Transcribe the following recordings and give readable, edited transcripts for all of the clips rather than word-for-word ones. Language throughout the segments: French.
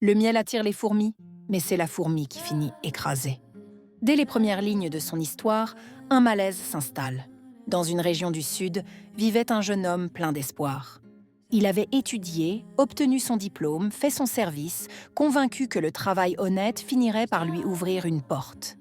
Le miel attire les fourmis, mais c'est la fourmi qui finit écrasée. Dès les premières lignes de son histoire, un malaise s'installe. Dans une région du Sud, vivait un jeune homme plein d'espoir. Il avait étudié, obtenu son diplôme, fait son service, convaincu que le travail honnête finirait par lui ouvrir une porte.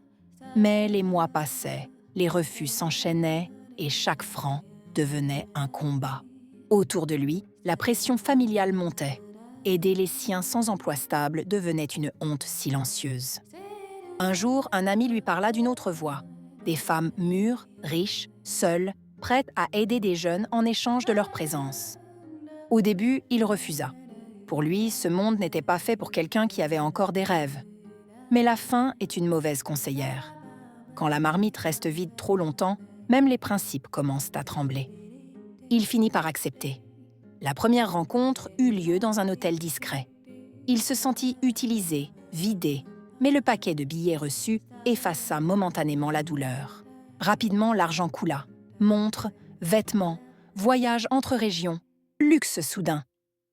Mais les mois passaient, les refus s'enchaînaient et chaque franc devenait un combat. Autour de lui, la pression familiale montait. Aider les siens sans emploi stable devenait une honte silencieuse. Un jour, un ami lui parla d'une autre voie. Des femmes mûres, riches, seules, prêtes à aider des jeunes en échange de leur présence. Au début, il refusa. Pour lui, ce monde n'était pas fait pour quelqu'un qui avait encore des rêves. Mais la faim est une mauvaise conseillère. Quand la marmite reste vide trop longtemps, même les principes commencent à trembler. Il finit par accepter. La première rencontre eut lieu dans un hôtel discret. Il se sentit utilisé, vidé, mais le paquet de billets reçus effaça momentanément la douleur. Rapidement, l'argent coula. Montres, vêtements, voyages entre régions, luxe soudain.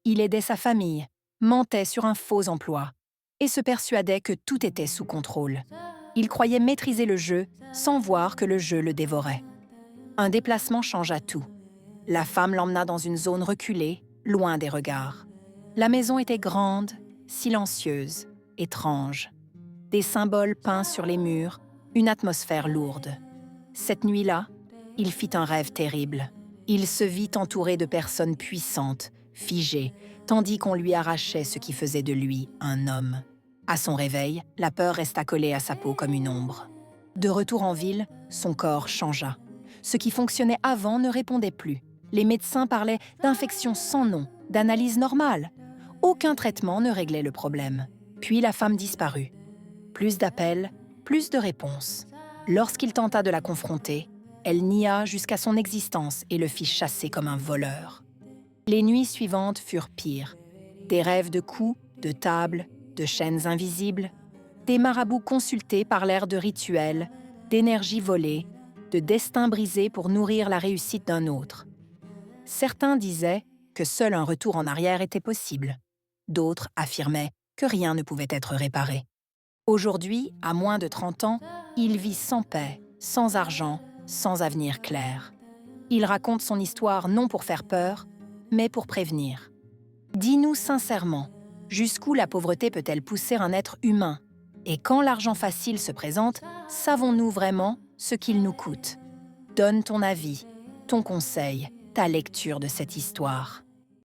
Il aidait sa famille, mentait sur un faux emploi et se persuadait que tout était sous contrôle. Il croyait maîtriser le jeu sans voir que le jeu le dévorait. Un déplacement changea tout. La femme l'emmena dans une zone reculée, loin des regards. La maison était grande, silencieuse, étrange. Des symboles peints sur les murs, une atmosphère lourde. Cette nuit-là, il fit un rêve terrible. Il se vit entouré de personnes puissantes, figées, tandis qu'on lui arrachait ce qui faisait de lui un homme. À son réveil, la peur resta collée à sa peau comme une ombre. De retour en ville, son corps changea. Ce qui fonctionnait avant ne répondait plus. Les médecins parlaient d'infections sans nom, d'analyses normales. Aucun traitement ne réglait le problème. Puis la femme disparut. Plus d'appels, plus de réponses. Lorsqu'il tenta de la confronter, elle nia jusqu'à son existence et le fit chasser comme un voleur. Les nuits suivantes furent pires. Des rêves de coups, de tables, de chaînes invisibles. Des marabouts consultés parlèrent de rituels, d'énergie volée, de destin brisé pour nourrir la réussite d'un autre. Certains disaient que seul un retour en arrière était possible. D'autres affirmaient que rien ne pouvait être réparé. Aujourd'hui, à moins de 30 ans, il vit sans paix, sans argent, sans avenir clair. Il raconte son histoire non pour faire peur, mais pour prévenir. Dis-nous sincèrement, jusqu'où la pauvreté peut-elle pousser un être humain? Et quand l'argent facile se présente, savons-nous vraiment ce qu'il nous coûte? Donne ton avis, ton conseil, ta lecture de cette histoire.